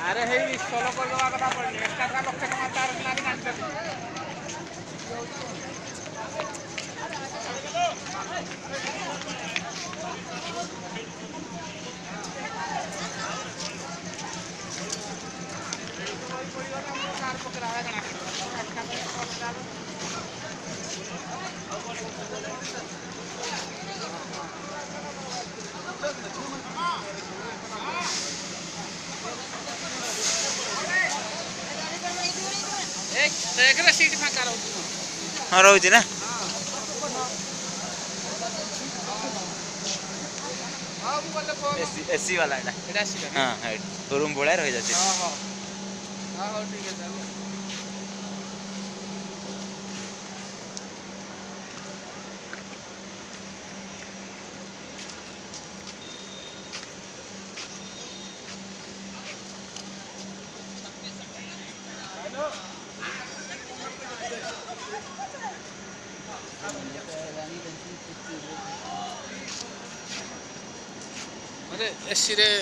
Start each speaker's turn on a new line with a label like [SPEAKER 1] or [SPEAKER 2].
[SPEAKER 1] अरे हे सोलो करवा कथा पड़नी एक्स्ट्रा लक्ष टका तार लाग नाच सीट फाँका
[SPEAKER 2] हाँ रोज ना एसी वाला है हाँ रूम बोला रही जाती
[SPEAKER 1] ठीक है अरे एसी रे